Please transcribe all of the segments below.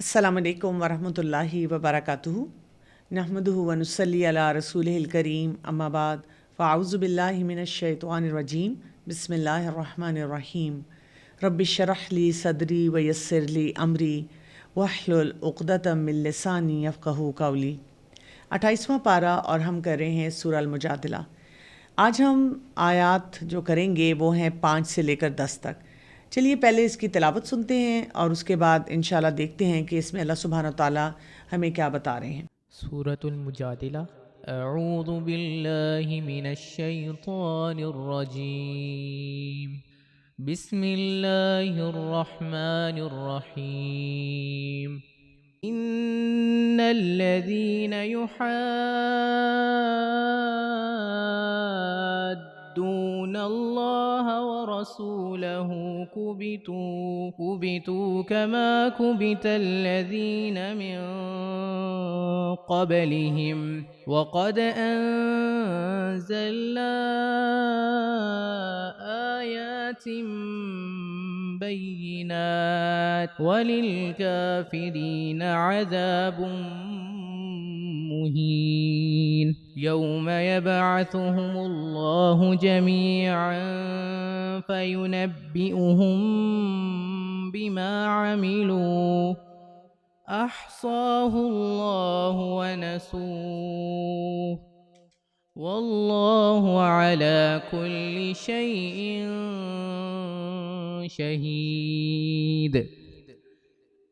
السلام علیکم ورحمۃ اللہ وبرکاتہ نحمدہ ونصلی علی رسولہ الکریم اما بعد فاعوذ باللہ من الشیطان الرجیم بسم اللہ الرحمن الرحیم رب اشرح لی صدری ویسر لی امری واحلل عقدۃ من لسانی یفقہوا قولی۔ 28واں پارہ اور ہم کر رہے ہیں سورہ المجادلہ۔ آج ہم آیات جو کریں گے وہ ہیں 5 سے لے کر 10 تک۔ چلیے پہلے اس کی تلاوت سنتے ہیں اور اس کے بعد انشاءاللہ دیکھتے ہیں کہ اس میں اللہ سبحانہ وتعالیٰ ہمیں کیا بتا رہے ہیں۔ سورة المجادلة۔ اعوذ باللہ من الشیطان الرجیم، بسم اللہ الرحمن الرحیم۔ ان الذین يحادون اللہ ورسولہ كبتوا كما كبت الذین من قبلهم وقد أنزلنا آيات بينات وللكافرين عذاب مهين يوم يبعثهم الله جميعا فينبئهم بما عملوا أحصاه الله ونسوه والله على كل شيء شهيد۔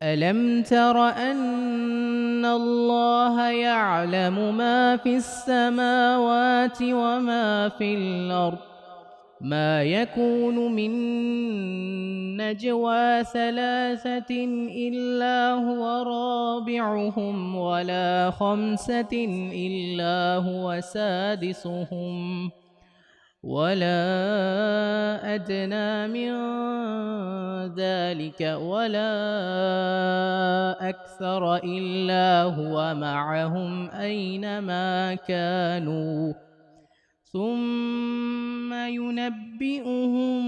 ألم تر أن الله يعلم ما في السماوات وما في الأرض؟ ما يكون من نجوى ثلاثة إلا هو رابعهم ولا خمسة إلا هو سادسهم ولا أدنى من ذلك ولا أكثر إلا هو معهم أينما كانوا ثم ينبئهم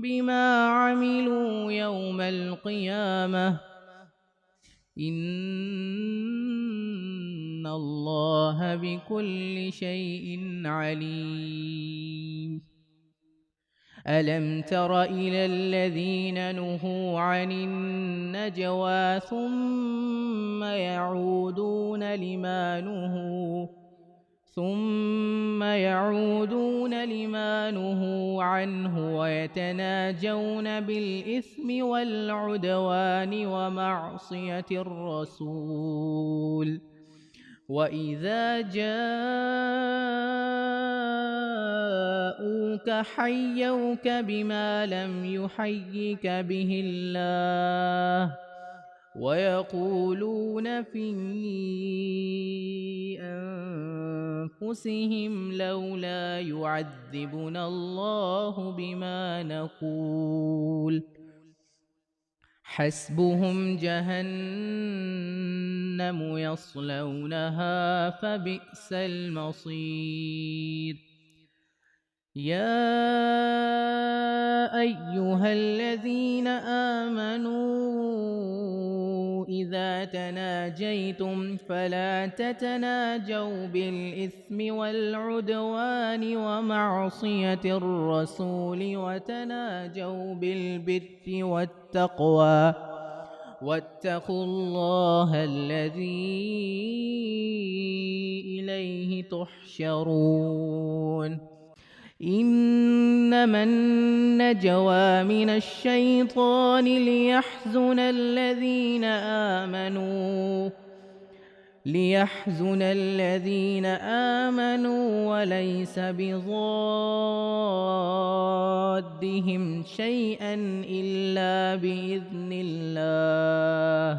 بما عملوا يوم القيامة إن الله بكل شيء عليم۔ ألم تر إلى الذين نهوا عن النجوى ثم يعودون لما نهوا عنه ويتناجون بالإثم والعدوان ومعصية الرسول وإذا جاءوك حيوك بما لم يحيك به الله ويقولون في أنفسهم لولا يعذبنا الله بما نقول حسبهم جهنم يصلونها فبئس المصير۔ يا أيها الذين آمنوا إذا تناجيتم فلا تتناجوا بالإثم والعدوان ومعصية الرسول وتناجوا بالبر والتقوى واتقوا الله الذي إليه تحشرون۔ إنما النجوى من الشيطان ليحزن الذين آمنوا وليس بضادهم شيئا إلا بإذن الله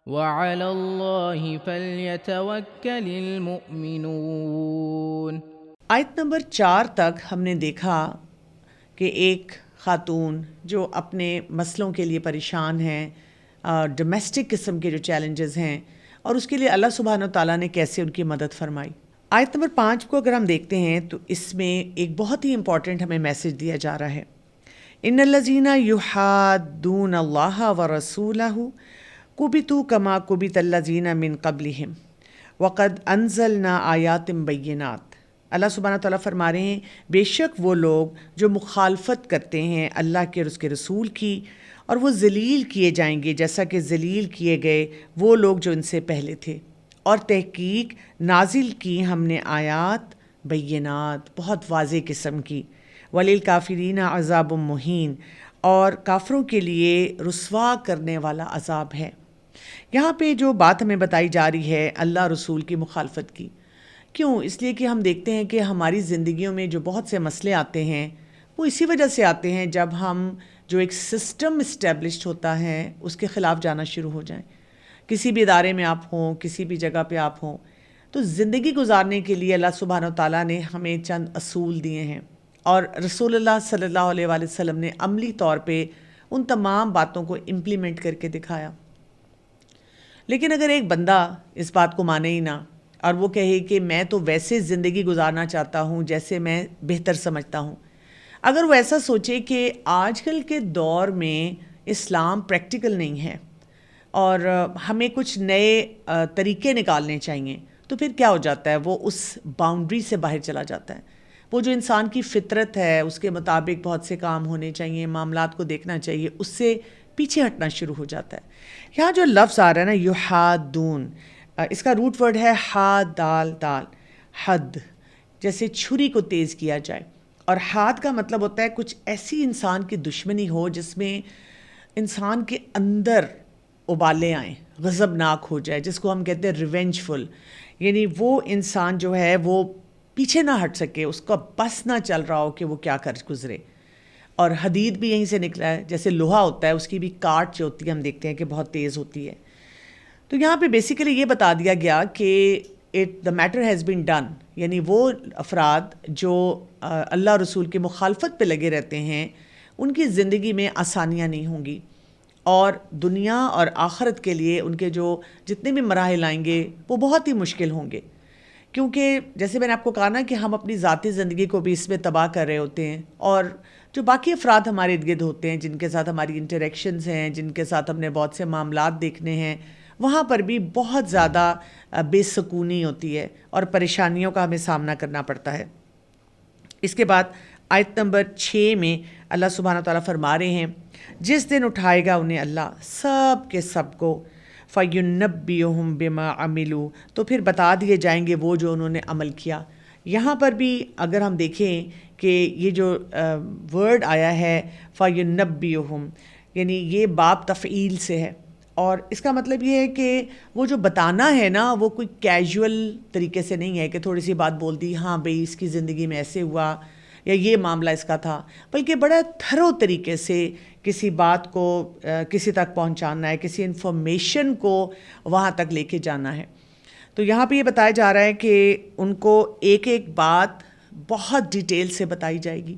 وعلى الله فليتوكل المؤمنون۔ آیت نمبر 4 تک ہم نے دیکھا کہ ایک خاتون جو اپنے مسئلوں کے لیے پریشان ہیں، ڈومیسٹک قسم کے جو چیلنجز ہیں، اور اس کے لیے اللہ سبحانہ وتعالیٰ نے کیسے ان کی مدد فرمائی۔ آیت نمبر 5 کو اگر ہم دیکھتے ہیں تو اس میں ایک بہت ہی امپورٹنٹ ہمیں میسج دیا جا رہا ہے ان الذین یحادون اللہ ورسولہ کبتوا کما کبت الذین من قبلہم وقد انزلنا آیات بینات۔ اللہ سبحانہ تعالیٰ فرما رہے ہیں بے شک وہ لوگ جو مخالفت کرتے ہیں اللہ کے اور اس کے رسول کی، اور وہ ذلیل کیے جائیں گے جیسا کہ ذلیل کیے گئے وہ لوگ جو ان سے پہلے تھے، اور تحقیق نازل کی ہم نے آیات بینات بہت واضح قسم کی، وَلِلْكَافِرِينَ عَذَابٌ مُّہین، اور کافروں کے لیے رسوا کرنے والا عذاب ہے۔ یہاں پہ جو بات ہمیں بتائی جا رہی ہے اللہ رسول کی مخالفت کی، کیوں؟ اس لیے کہ ہم دیکھتے ہیں کہ ہماری زندگیوں میں جو بہت سے مسئلے آتے ہیں وہ اسی وجہ سے آتے ہیں جب ہم جو ایک سسٹم اسٹیبلشڈ ہوتا ہے اس کے خلاف جانا شروع ہو جائیں۔ کسی بھی ادارے میں آپ ہوں، کسی بھی جگہ پہ آپ ہوں، تو زندگی گزارنے کے لیے اللہ سبحانہ وتعالیٰ نے ہمیں چند اصول دیے ہیں، اور رسول اللہ صلی اللہ علیہ وآلہ وسلم نے عملی طور پہ ان تمام باتوں کو امپلیمنٹ کر کے دکھایا۔ لیکن اگر ایک بندہ اس بات کو مانے ہی نہ، اور وہ کہے کہ میں تو ویسے زندگی گزارنا چاہتا ہوں جیسے میں بہتر سمجھتا ہوں، اگر وہ ایسا سوچے کہ آج کل کے دور میں اسلام پریکٹیکل نہیں ہے اور ہمیں کچھ نئے طریقے نکالنے چاہیے، تو پھر کیا ہو جاتا ہے؟ وہ اس باؤنڈری سے باہر چلا جاتا ہے۔ وہ جو انسان کی فطرت ہے اس کے مطابق بہت سے کام ہونے چاہیے، معاملات کو دیکھنا چاہیے، اس سے پیچھے ہٹنا شروع ہو جاتا ہے۔ یہاں جو لفظ آ رہا ہے نا یحادون، اس کا روٹ ورڈ ہے حاد دال دال، حد، جیسے چھری کو تیز کیا جائے، اور حاد کا مطلب ہوتا ہے کچھ ایسی انسان کی دشمنی ہو جس میں انسان کے اندر ابالے آئیں، غضبناک ہو جائے، جس کو ہم کہتے ہیں ریونجفل، یعنی وہ انسان جو ہے وہ پیچھے نہ ہٹ سکے، اس کا بس نہ چل رہا ہو کہ وہ کیا کر گزرے۔ اور حدید بھی یہیں سے نکلا ہے، جیسے لوہا ہوتا ہے اس کی بھی کاٹ جو ہوتی ہے ہم دیکھتے ہیں کہ بہت تیز ہوتی ہے۔ تو یہاں پہ بیسیکلی یہ بتا دیا گیا کہ the matter has been done, یعنی وہ افراد جو اللہ رسول کی مخالفت پہ لگے رہتے ہیں ان کی زندگی میں آسانیاں نہیں ہوں گی، اور دنیا اور آخرت کے لیے ان کے جو جتنے بھی مراحل آئیں گے وہ بہت ہی مشکل ہوں گے، کیونکہ جیسے میں نے آپ کو کہا نا کہ ہم اپنی ذاتی زندگی کو بھی اس میں تباہ کر رہے ہوتے ہیں، اور جو باقی افراد ہمارے ارد گرد ہوتے ہیں جن کے ساتھ ہماری انٹریکشنز ہیں، جن کے ساتھ ہم نے بہت سے معاملات دیکھنے ہیں، وہاں پر بھی بہت زیادہ بے سکونی ہوتی ہے اور پریشانیوں کا ہمیں سامنا کرنا پڑتا ہے۔ اس کے بعد آیت نمبر 6 میں اللہ سبحانہ تعالیٰ فرما رہے ہیں جس دن اٹھائے گا انہیں اللہ سب کے سب کو، فَيُنَبِّئُهُم بِمَا عَمِلُوا، تو پھر بتا دیے جائیں گے وہ جو انہوں نے عمل کیا۔ یہاں پر بھی اگر ہم دیکھیں کہ یہ جو ورڈ آیا ہے فَيُنَبِّئُهُم، یعنی یہ باب تفعیل سے ہے، اور اس کا مطلب یہ ہے کہ وہ جو بتانا ہے نا وہ کوئی کیجول طریقے سے نہیں ہے کہ تھوڑی سی بات بول دی، ہاں بھئی اس کی زندگی میں ایسے ہوا یا یہ معاملہ اس کا تھا، بلکہ بڑا تھرو طریقے سے کسی بات کو کسی تک پہنچانا ہے، کسی انفارمیشن کو وہاں تک لے کے جانا ہے۔ تو یہاں پہ یہ بتایا جا رہا ہے کہ ان کو ایک ایک بات بہت ڈیٹیل سے بتائی جائے گی۔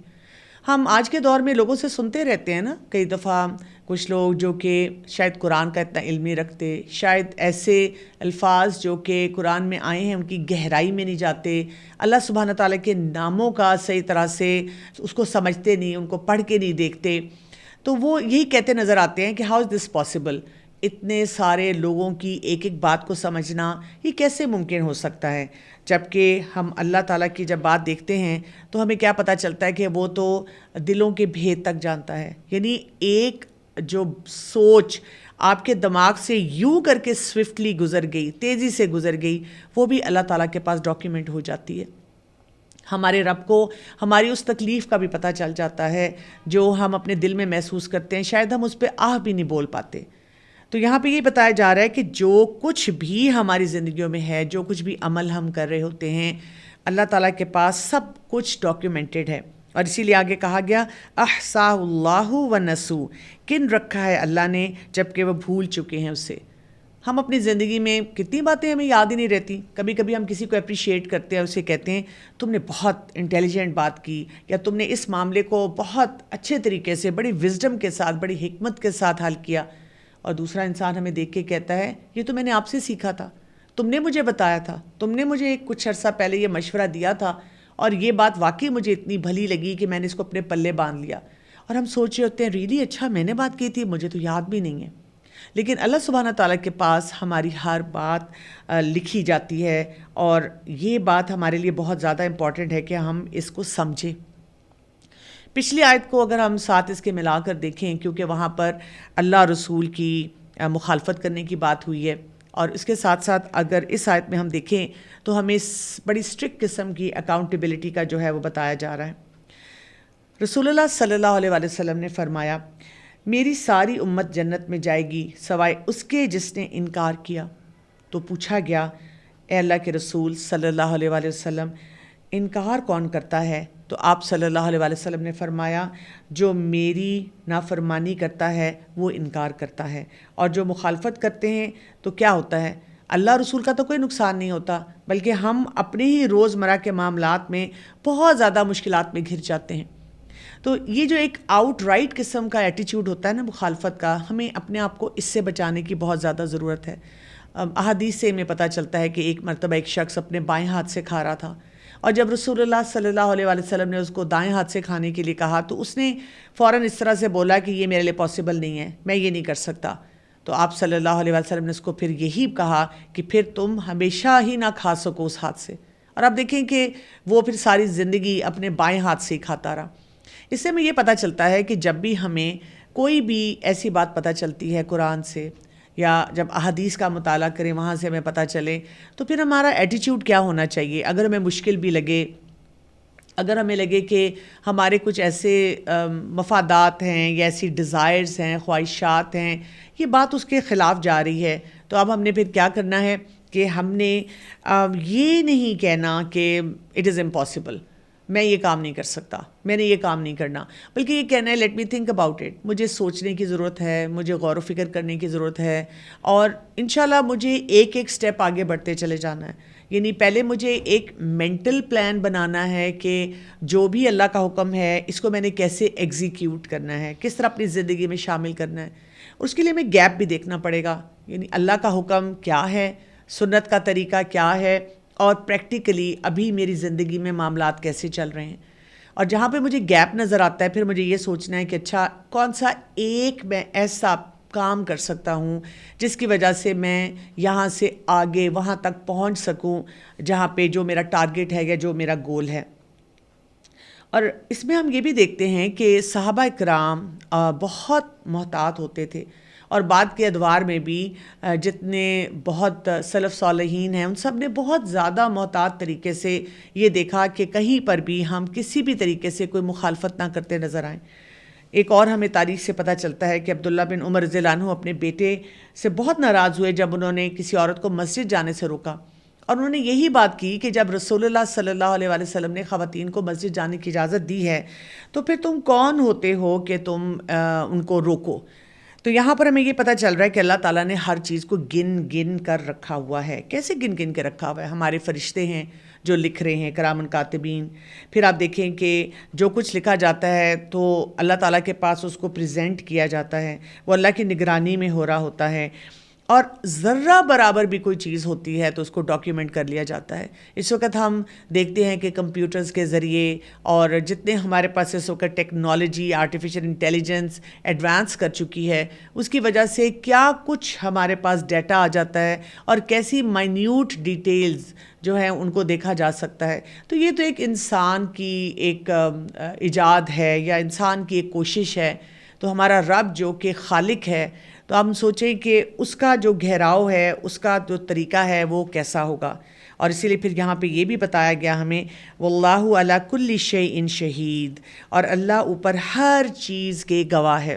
ہم آج کے دور میں لوگوں سے سنتے رہتے ہیں نا، کئی دفعہ کچھ لوگ جو کہ شاید قرآن کا اتنا علم نہیں رکھتے، شاید ایسے الفاظ جو کہ قرآن میں آئے ہیں ان کی گہرائی میں نہیں جاتے، اللہ سبحانہ تعالیٰ کے ناموں کا صحیح طرح سے اس کو سمجھتے نہیں، ان کو پڑھ کے نہیں دیکھتے، تو وہ یہی کہتے نظر آتے ہیں کہ ہاؤ از دس پاسبل، اتنے سارے لوگوں کی ایک ایک بات کو سمجھنا یہ کیسے ممکن ہو سکتا ہے؟ جبکہ ہم اللہ تعالیٰ کی جب بات دیکھتے ہیں تو ہمیں کیا پتہ چلتا ہے کہ وہ تو دلوں کے بھید تک جانتا ہے، یعنی ایک جو سوچ آپ کے دماغ سے یوں کر کے سوئفٹلی گزر گئی، تیزی سے گزر گئی، وہ بھی اللہ تعالیٰ کے پاس ڈاکیومنٹ ہو جاتی ہے۔ ہمارے رب کو ہماری اس تکلیف کا بھی پتہ چل جاتا ہے جو ہم اپنے دل میں محسوس کرتے ہیں، شاید ہم اس پہ آہ بھی نہیں بول پاتے۔ تو یہاں پہ یہ بتایا جا رہا ہے کہ جو کچھ بھی ہماری زندگیوں میں ہے، جو کچھ بھی عمل ہم کر رہے ہوتے ہیں، اللہ تعالیٰ کے پاس سب کچھ ڈاکیومنٹڈ ہے، اور اسی لیے آگے کہا گیا احصاہ اللہ ونسو، کن رکھا ہے اللہ نے جبکہ وہ بھول چکے ہیں اسے۔ ہم اپنی زندگی میں کتنی باتیں ہمیں یاد ہی نہیں رہتی، کبھی کبھی ہم کسی کو اپریشیٹ کرتے ہیں، اسے کہتے ہیں تم نے بہت انٹیلیجنٹ بات کی، یا تم نے اس معاملے کو بہت اچھے طریقے سے، بڑی وزڈم کے ساتھ، بڑی حکمت کے ساتھ حل کیا، اور دوسرا انسان ہمیں دیکھ کے کہتا ہے یہ تو میں نے آپ سے سیکھا تھا، تم نے مجھے بتایا تھا، تم نے مجھے کچھ عرصہ پہلے یہ مشورہ دیا تھا، اور یہ بات واقعی مجھے اتنی بھلی لگی کہ میں نے اس کو اپنے پلے باندھ لیا۔ اور ہم سوچ رہے ہوتے ہیں ریلی اچھا میں نے بات کی تھی، مجھے تو یاد بھی نہیں ہے. لیکن اللہ سبحانہ تعالیٰ کے پاس ہماری ہر بات لکھی جاتی ہے، اور یہ بات ہمارے لیے بہت زیادہ امپورٹنٹ ہے کہ ہم اس کو سمجھیں. پچھلی آیت کو اگر ہم ساتھ اس کے ملا کر دیکھیں، کیونکہ وہاں پر اللہ رسول کی مخالفت کرنے کی بات ہوئی ہے، اور اس کے ساتھ ساتھ اگر اس آیت میں ہم دیکھیں تو ہمیں بڑی اسٹرکٹ قسم کی اکاؤنٹیبلٹی کا جو ہے وہ بتایا جا رہا ہے. رسول اللہ صلی اللہ علیہ وآلہ وسلم نے فرمایا، میری ساری امت جنت میں جائے گی سوائے اس کے جس نے انکار کیا. تو پوچھا گیا، اے اللہ کے رسول صلی اللہ علیہ وآلہ وسلم، انکار کون کرتا ہے؟ تو آپ صلی اللہ علیہ وآلہ وسلم نے فرمایا، جو میری نافرمانی کرتا ہے وہ انکار کرتا ہے. اور جو مخالفت کرتے ہیں تو کیا ہوتا ہے؟ اللہ رسول کا تو کوئی نقصان نہیں ہوتا، بلکہ ہم اپنے ہی روزمرہ کے معاملات میں بہت زیادہ مشکلات میں گھر جاتے ہیں. تو یہ جو ایک آؤٹ رائٹ قسم کا ایٹیچیوڈ ہوتا ہے نا مخالفت کا، ہمیں اپنے آپ کو اس سے بچانے کی بہت زیادہ ضرورت ہے. احادیث سے ہمیں پتہ چلتا ہے کہ ایک مرتبہ ایک شخص اپنے بائیں ہاتھ سے کھا رہا تھا، اور جب رسول اللہ صلی اللہ علیہ وآلہ وسلم نے اس کو دائیں ہاتھ سے کھانے کے لیے کہا تو اس نے فوراً اس طرح سے بولا کہ یہ میرے لیے پاسبل نہیں ہے، میں یہ نہیں کر سکتا. تو آپ صلی اللہ علیہ وآلہ وسلم نے اس کو پھر یہی کہا کہ پھر تم ہمیشہ ہی نہ کھا سکو اس ہاتھ سے. اور آپ دیکھیں کہ وہ پھر ساری زندگی اپنے بائیں ہاتھ سے ہی کھاتا رہا. اس سے ہمیں یہ پتہ چلتا ہے کہ جب بھی ہمیں کوئی بھی ایسی بات پتہ چلتی ہے قرآن سے، یا جب احادیث کا مطالعہ کریں وہاں سے ہمیں پتہ چلے، تو پھر ہمارا ایٹیچیوڈ کیا ہونا چاہیے. اگر ہمیں مشکل بھی لگے، اگر ہمیں لگے کہ ہمارے کچھ ایسے مفادات ہیں یا ایسی ڈیزائرز ہیں، خواہشات ہیں، یہ بات اس کے خلاف جا رہی ہے، تو اب ہم نے پھر کیا کرنا ہے کہ ہم نے یہ نہیں کہنا کہ اٹ از امپاسبل، میں یہ کام نہیں کر سکتا، میں نے یہ کام نہیں کرنا، بلکہ یہ کہنا ہے let me think about it, مجھے سوچنے کی ضرورت ہے، مجھے غور و فکر کرنے کی ضرورت ہے، اور انشاءاللہ مجھے ایک ایک سٹیپ آگے بڑھتے چلے جانا ہے. یعنی پہلے مجھے ایک مینٹل پلان بنانا ہے کہ جو بھی اللہ کا حکم ہے اس کو میں نے کیسے ایگزیکیوٹ کرنا ہے، کس طرح اپنی زندگی میں شامل کرنا ہے. اور اس کے لیے ہمیں گیپ بھی دیکھنا پڑے گا، یعنی اللہ کا حکم کیا ہے، سنت کا طریقہ کیا ہے، اور پریکٹیکلی ابھی میری زندگی میں معاملات کیسے چل رہے ہیں. اور جہاں پہ مجھے گیپ نظر آتا ہے پھر مجھے یہ سوچنا ہے کہ اچھا کون سا ایک میں ایسا کام کر سکتا ہوں جس کی وجہ سے میں یہاں سے آگے وہاں تک پہنچ سکوں جہاں پہ جو میرا ٹارگٹ ہے یا جو میرا گول ہے. اور اس میں ہم یہ بھی دیکھتے ہیں کہ صحابہ اکرام بہت محتاط ہوتے تھے، اور بعد کے ادوار میں بھی جتنے بہت سلف صالحین ہیں ان سب نے بہت زیادہ محتاط طریقے سے یہ دیکھا کہ کہیں پر بھی ہم کسی بھی طریقے سے کوئی مخالفت نہ کرتے نظر آئیں. ایک اور ہمیں تاریخ سے پتہ چلتا ہے کہ عبداللہ بن عمر رضی اللہ عنہ اپنے بیٹے سے بہت ناراض ہوئے جب انہوں نے کسی عورت کو مسجد جانے سے روکا، اور انہوں نے یہی بات کی کہ جب رسول اللہ صلی اللہ علیہ وآلہ وسلم نے خواتین کو مسجد جانے کی اجازت دی ہے تو پھر تم کون ہوتے ہو کہ تم ان کو روکو. تو یہاں پر ہمیں یہ پتہ چل رہا ہے کہ اللہ تعالیٰ نے ہر چیز کو گن گن کر رکھا ہوا ہے. کیسے گن گن کے رکھا ہوا ہے؟ ہمارے فرشتے ہیں جو لکھ رہے ہیں، کرامن کاتبین. پھر آپ دیکھیں کہ جو کچھ لکھا جاتا ہے تو اللہ تعالیٰ کے پاس اس کو پریزنٹ کیا جاتا ہے، وہ اللہ کی نگرانی میں ہو رہا ہوتا ہے، اور ذرہ برابر بھی کوئی چیز ہوتی ہے تو اس کو ڈاکیومنٹ کر لیا جاتا ہے. اس وقت ہم دیکھتے ہیں کہ کمپیوٹرز کے ذریعے اور جتنے ہمارے پاس اس وقت ٹیکنالوجی، آرٹیفیشل انٹیلیجنس ایڈوانس کر چکی ہے، اس کی وجہ سے کیا کچھ ہمارے پاس ڈیٹا آ جاتا ہے اور کیسی مائنیوٹ ڈیٹیلز جو ہیں ان کو دیکھا جا سکتا ہے. تو یہ تو ایک انسان کی ایک ایجاد ہے یا انسان کی ایک کوشش ہے. تو ہمارا رب جو کہ خالق ہے، تو ہم سوچیں کہ اس کا جو گہراؤ ہے، اس کا جو طریقہ ہے وہ کیسا ہوگا. اور اسی لیے پھر یہاں پہ یہ بھی بتایا گیا ہمیں، واللہ علی کل شیء شہید، اور اللہ اوپر ہر چیز کے گواہ ہے.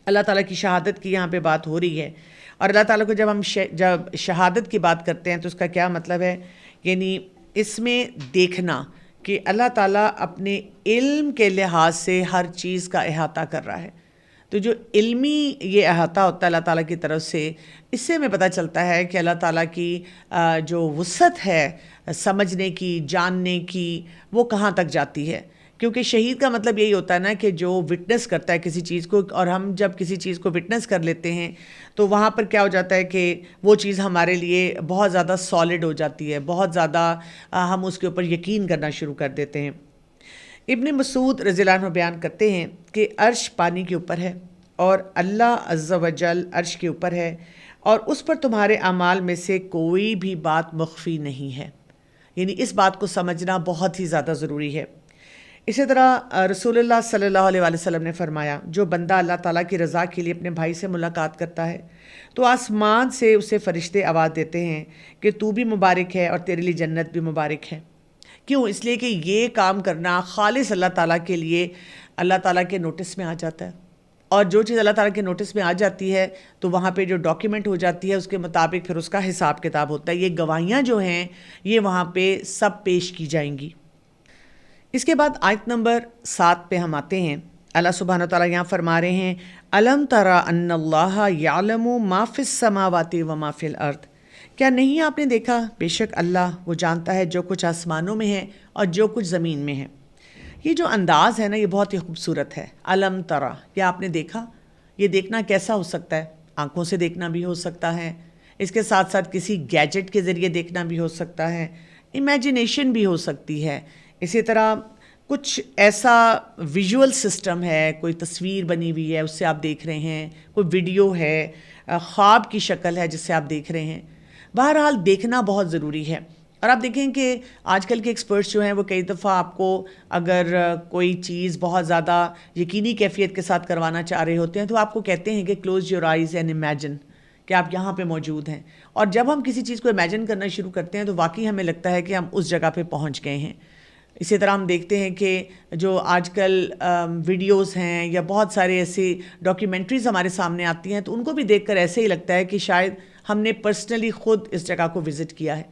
اللہ تعالیٰ کی شہادت کی یہاں پہ بات ہو رہی ہے. اور اللہ تعالیٰ کو جب ہم جب شہادت کی بات کرتے ہیں تو اس کا کیا مطلب ہے؟ یعنی اس میں دیکھنا کہ اللہ تعالیٰ اپنے علم کے لحاظ سے ہر چیز کا احاطہ کر رہا ہے. تو جو علمی یہ احاطہ ہوتا ہے اللہ تعالیٰ کی طرف سے، اس سے ہمیں پتہ چلتا ہے کہ اللہ تعالیٰ کی جو وسعت ہے سمجھنے کی، جاننے کی، وہ کہاں تک جاتی ہے. کیونکہ شہید کا مطلب یہی ہوتا ہے نا کہ جو وٹنس کرتا ہے کسی چیز کو، اور ہم جب کسی چیز کو وٹنس کر لیتے ہیں تو وہاں پر کیا ہو جاتا ہے کہ وہ چیز ہمارے لیے بہت زیادہ سالڈ ہو جاتی ہے، بہت زیادہ ہم اس کے اوپر یقین کرنا شروع کر دیتے ہیں. ابن مسعود رضی اللہ عنہ بیان کرتے ہیں کہ عرش پانی کے اوپر ہے اور اللہ عز و جل عرش کے اوپر ہے اور اس پر تمہارے اعمال میں سے کوئی بھی بات مخفی نہیں ہے. یعنی اس بات کو سمجھنا بہت ہی زیادہ ضروری ہے. اسی طرح رسول اللہ صلی اللہ علیہ وآلہ وسلم نے فرمایا جو بندہ اللہ تعالیٰ کی رضا کے لیے اپنے بھائی سے ملاقات کرتا ہے تو آسمان سے اسے فرشتے آواز دیتے ہیں کہ تو بھی مبارک ہے اور تیرے لیے جنت بھی مبارک ہے. کیوں؟ اس لیے کہ یہ کام کرنا خالص اللہ تعالیٰ کے لیے اللہ تعالیٰ کے نوٹس میں آ جاتا ہے، اور جو چیز اللہ تعالیٰ کے نوٹس میں آ جاتی ہے تو وہاں پہ جو ڈاکیومنٹ ہو جاتی ہے اس کے مطابق پھر اس کا حساب کتاب ہوتا ہے. یہ گواہیاں جو ہیں یہ وہاں پہ سب پیش کی جائیں گی. اس کے بعد آیت نمبر 7 پہ ہم آتے ہیں. اللہ سبحانہ و تعالیٰ یہاں فرما رہے ہیں الم تری ان اللہ یعلم ما فی السماوات و ما فی الارض. کیا نہیں آپ نے دیکھا بے شک اللہ وہ جانتا ہے جو کچھ آسمانوں میں ہے اور جو کچھ زمین میں ہے. یہ جو انداز ہے نا یہ بہت ہی خوبصورت ہے. الم تری، کیا آپ نے دیکھا؟ یہ دیکھنا کیسا ہو سکتا ہے؟ آنکھوں سے دیکھنا بھی ہو سکتا ہے، اس کے ساتھ ساتھ کسی گیجٹ کے ذریعے دیکھنا بھی ہو سکتا ہے، امیجنیشن بھی ہو سکتی ہے. اسی طرح کچھ ایسا ویژول سسٹم ہے، کوئی تصویر بنی ہوئی ہے اس سے آپ دیکھ رہے ہیں، کوئی ویڈیو ہے، خواب کی شکل ہے جس سے آپ دیکھ رہے ہیں. بہرحال دیکھنا بہت ضروری ہے. اور آپ دیکھیں کہ آج کل کے ایکسپرٹس جو ہیں وہ کئی دفعہ آپ کو اگر کوئی چیز بہت زیادہ یقینی کیفیت کے ساتھ کروانا چاہ رہے ہوتے ہیں تو آپ کو کہتے ہیں کہ close your eyes and imagine, کہ آپ یہاں پہ موجود ہیں. اور جب ہم کسی چیز کو امیجن کرنا شروع کرتے ہیں تو واقعی ہمیں لگتا ہے کہ ہم اس جگہ پہ پہنچ گئے ہیں. اسی طرح ہم دیکھتے ہیں کہ جو آج کل ویڈیوز ہیں یا بہت سارے ایسی ڈاکیومنٹریز ہمارے سامنے آتی ہیں تو ان کو بھی دیکھ کر ایسے ہی لگتا ہے کہ شاید ہم نے پرسنلی خود اس جگہ کو وزٹ کیا ہے.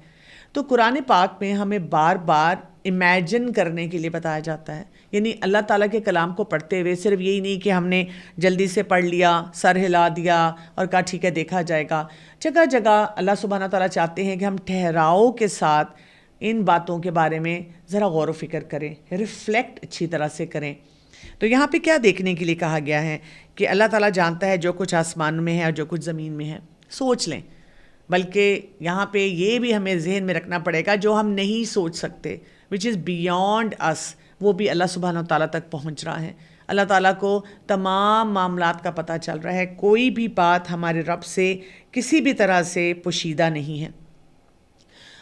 تو قرآن پاک میں ہمیں بار بار امیجن کرنے کے لیے بتایا جاتا ہے. یعنی اللہ تعالیٰ کے کلام کو پڑھتے ہوئے صرف یہی نہیں کہ ہم نے جلدی سے پڑھ لیا، سر ہلا دیا اور کہا ٹھیک ہے دیکھا جائے گا. جگہ جگہ اللہ سبحانہ تعالیٰ چاہتے ہیں کہ ہم ٹھہراؤ کے ساتھ ان باتوں کے بارے میں ذرا غور و فکر کریں، ریفلیکٹ اچھی طرح سے کریں. تو یہاں پہ کیا دیکھنے کے لیے کہا گیا ہے کہ اللہ تعالیٰ جانتا ہے جو کچھ آسمان میں ہے اور جو کچھ زمین میں ہے. سوچ لیں. بلکہ یہاں پہ یہ بھی ہمیں ذہن میں رکھنا پڑے گا جو ہم نہیں سوچ سکتے وچ از بیونڈ اس، وہ بھی اللہ سبحانہ تعالیٰ تک پہنچ رہا ہے. اللہ تعالیٰ کو تمام معاملات کا پتہ چل رہا ہے. کوئی بھی بات ہمارے رب سے کسی بھی طرح سے پوشیدہ نہیں ہے.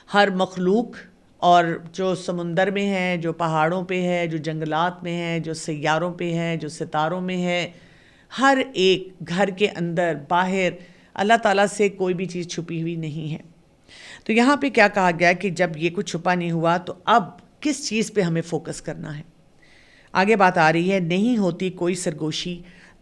ہر مخلوق، اور جو سمندر میں ہے، جو پہاڑوں پہ ہے، جو جنگلات میں ہے، جو سیاروں پہ ہے، جو ستاروں میں ہے، ہر ایک گھر کے اندر باہر اللہ تعالیٰ سے کوئی بھی چیز چھپی ہوئی نہیں ہے. تو یہاں پہ کیا کہا گیا کہ جب یہ کچھ چھپا نہیں ہوا تو اب کس چیز پہ ہمیں فوکس کرنا ہے. آگے بات آ رہی ہے نہیں ہوتی کوئی سرگوشی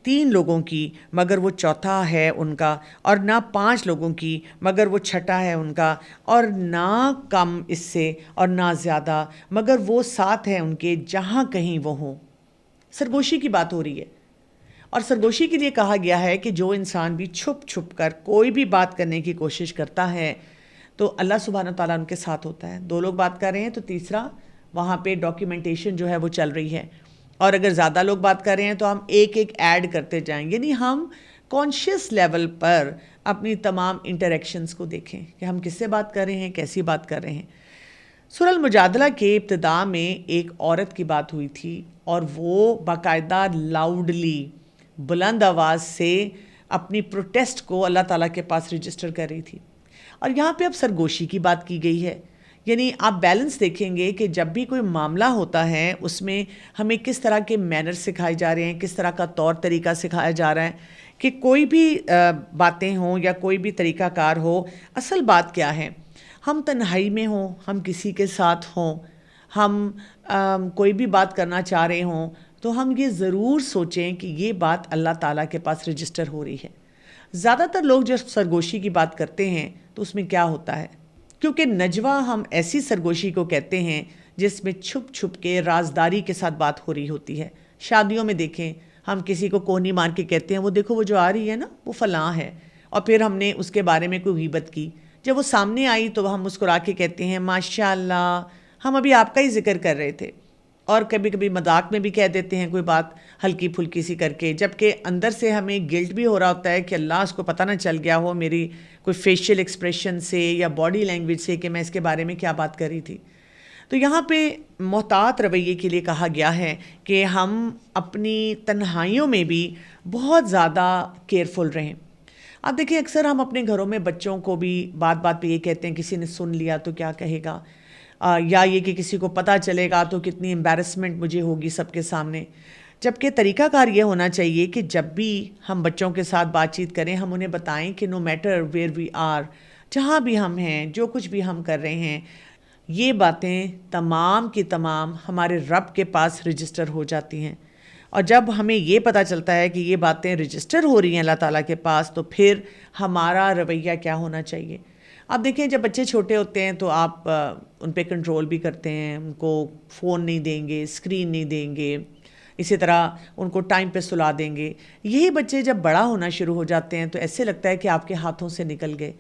3 لوگوں کی مگر وہ چوتھا ہے ان کا، اور نہ 5 لوگوں کی مگر وہ چھٹا ہے ان کا، اور نہ کم اس سے اور نہ زیادہ مگر وہ ساتھ ہے ان کے جہاں کہیں وہ ہوں. سرگوشی کی بات ہو رہی ہے، اور سرگوشی کے لیے کہا گیا ہے کہ جو انسان بھی چھپ چھپ کر کوئی بھی بات کرنے کی کوشش کرتا ہے تو اللہ سبحانہ تعالیٰ ان کے ساتھ ہوتا ہے. 2 لوگ بات کر رہے ہیں تو تیسرا وہاں پہ ڈاکیومنٹیشن جو ہے وہ چل رہی ہے، اور اگر زیادہ لوگ بات کر رہے ہیں تو ہم ایک ایک ایڈ کرتے جائیں. یعنی ہم کانشیس لیول پر اپنی تمام انٹریکشنز کو دیکھیں کہ ہم کس سے بات کر رہے ہیں، کیسی بات کر رہے ہیں. سورہ المجادلہ کے ابتداء میں ایک عورت کی بات ہوئی تھی اور وہ باقاعدہ لاؤڈلی بلند آواز سے اپنی پروٹیسٹ کو اللہ تعالیٰ کے پاس رجسٹر کر رہی تھی. اور یہاں پہ اب سرگوشی کی بات کی گئی ہے. یعنی آپ بیلنس دیکھیں گے کہ جب بھی کوئی معاملہ ہوتا ہے اس میں ہمیں کس طرح کے مینر سکھائے جا رہے ہیں، کس طرح کا طور طریقہ سکھایا جا رہا ہے کہ کوئی بھی باتیں ہوں یا کوئی بھی طریقہ کار ہو، اصل بات کیا ہے. ہم تنہائی میں ہوں، ہم کسی کے ساتھ ہوں، ہم کوئی بھی بات کرنا چاہ رہے ہوں تو ہم یہ ضرور سوچیں کہ یہ بات اللہ تعالیٰ کے پاس رجسٹر ہو رہی ہے. زیادہ تر لوگ جب سرگوشی کی بات کرتے ہیں تو اس میں کیا ہوتا ہے، کیونکہ نجوہ ہم ایسی سرگوشی کو کہتے ہیں جس میں چھپ چھپ کے رازداری کے ساتھ بات ہو رہی ہوتی ہے. شادیوں میں دیکھیں ہم کسی کو کوہنی مار کے کہتے ہیں وہ دیکھو وہ جو آ رہی ہے نا وہ فلاں ہے، اور پھر ہم نے اس کے بارے میں کوئی غیبت کی. جب وہ سامنے آئی تو ہم مسکرا کے کہتے ہیں ماشاء اللہ ہم ابھی آپ کا ہی ذکر کر رہے تھے. اور کبھی کبھی مذاق میں بھی کہہ دیتے ہیں کوئی بات ہلکی پھلکی سی کر کے، جبکہ اندر سے ہمیں گلٹ بھی ہو رہا ہوتا ہے کہ اللہ اس کو پتہ نہ چل گیا ہو میری کوئی فیشیل ایکسپریشن سے یا باڈی لینگویج سے کہ میں اس کے بارے میں کیا بات کر رہی تھی. تو یہاں پہ محتاط رویے کے لیے کہا گیا ہے کہ ہم اپنی تنہائیوں میں بھی بہت زیادہ کیئرفل رہیں۔ آپ دیکھیں اکثر ہم اپنے گھروں میں بچوں کو بھی بات بات پہ یہ کہتے ہیں کسی نے سن لیا تو کیا کہے گا، یا یہ کہ کسی کو پتہ چلے گا تو کتنی امبیرسمنٹ مجھے ہوگی سب کے سامنے۔ جبکہ طریقہ کار یہ ہونا چاہیے کہ جب بھی ہم بچوں کے ساتھ بات چیت کریں ہم انہیں بتائیں کہ no matter where we are, جہاں بھی ہم ہیں، جو کچھ بھی ہم کر رہے ہیں، یہ باتیں تمام کی تمام ہمارے رب کے پاس رجسٹر ہو جاتی ہیں۔ اور جب ہمیں یہ پتہ چلتا ہے کہ یہ باتیں رجسٹر ہو رہی ہیں اللہ تعالیٰ کے پاس، تو پھر ہمارا رویہ کیا ہونا چاہیے۔ آپ دیکھیں جب بچے چھوٹے ہوتے ہیں تو آپ ان پہ کنٹرول بھی کرتے ہیں، ان کو فون نہیں دیں گے، اسکرین نہیں دیں گے، اسی طرح ان کو ٹائم پہ سلا دیں گے۔ یہی بچے جب بڑا ہونا شروع ہو جاتے ہیں تو ایسے لگتا ہے کہ آپ کے ہاتھوں سے نکل گئے۔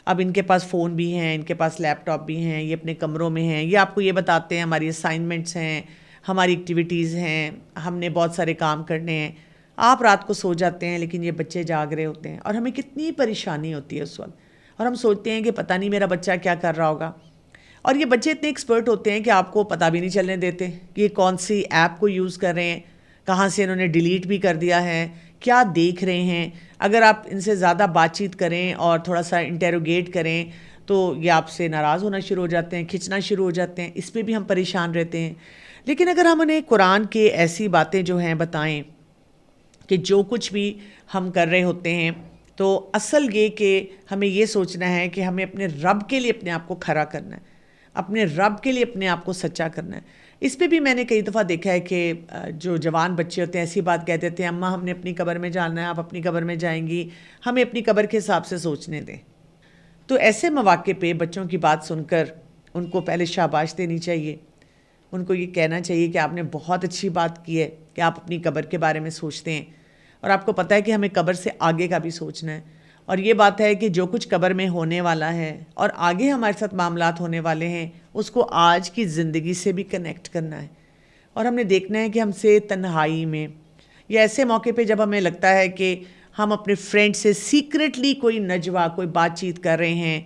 اب ان کے پاس فون بھی ہیں، ان کے پاس لیپ ٹاپ بھی ہیں، یہ اپنے کمروں میں ہیں، یہ آپ کو یہ بتاتے ہیں ہماری اسائنمنٹس ہیں، ہماری ایکٹیویٹیز ہیں، ہم نے بہت سارے کام کرنے ہیں۔ آپ رات کو سو جاتے ہیں لیکن یہ بچے جاگ رہے ہوتے ہیں، اور ہمیں کتنی پریشانی ہوتی ہے اس وقت، اور ہم سوچتے ہیں کہ پتہ نہیں میرا بچہ کیا کر رہا ہوگا۔ اور یہ بچے اتنے ایکسپرٹ ہوتے ہیں کہ آپ کو پتہ بھی نہیں چلنے دیتے کہ یہ کون سی ایپ کو یوز کر رہے ہیں، کہاں سے انہوں نے ڈیلیٹ بھی کر دیا ہے، کیا دیکھ رہے ہیں۔ اگر آپ ان سے زیادہ بات چیت کریں اور تھوڑا سا انٹیروگیٹ کریں تو یہ آپ سے ناراض ہونا شروع ہو جاتے ہیں، کھنچنا شروع ہو جاتے ہیں، اس پہ بھی ہم پریشان رہتے ہیں۔ لیکن اگر ہم انہیں قرآن کے ایسی باتیں جو ہیں بتائیں کہ جو کچھ بھی ہم کر رہے ہوتے ہیں، تو اصل یہ کہ ہمیں یہ سوچنا ہے کہ ہمیں اپنے رب کے لیے اپنے آپ کو کھڑا کرنا ہے، اپنے رب کے لیے اپنے آپ کو سچا کرنا ہے۔ اس پہ بھی میں نے کئی دفعہ دیکھا ہے کہ جو جوان بچے ہوتے ہیں ایسی بات کہہ دیتے ہیں، اماں ہم نے اپنی قبر میں جانا ہے، آپ اپنی قبر میں جائیں گی، ہمیں اپنی قبر کے حساب سے سوچنے دیں۔ تو ایسے مواقع پہ بچوں کی بات سن کر ان کو پہلے شاباش دینی چاہیے، ان کو یہ کہنا چاہیے کہ آپ نے بہت اچھی بات کی ہے کہ آپ اپنی قبر کے بارے میں سوچتے ہیں، اور آپ کو پتہ ہے کہ ہمیں قبر سے آگے کا بھی سوچنا ہے، اور یہ بات ہے کہ جو کچھ قبر میں ہونے والا ہے اور آگے ہمارے ساتھ معاملات ہونے والے ہیں اس کو آج کی زندگی سے بھی کنیکٹ کرنا ہے۔ اور ہم نے دیکھنا ہے کہ ہم سے تنہائی میں یا ایسے موقع پہ جب ہمیں لگتا ہے کہ ہم اپنے فرینڈ سے سیکرٹلی کوئی نجوہ، کوئی بات چیت کر رہے ہیں،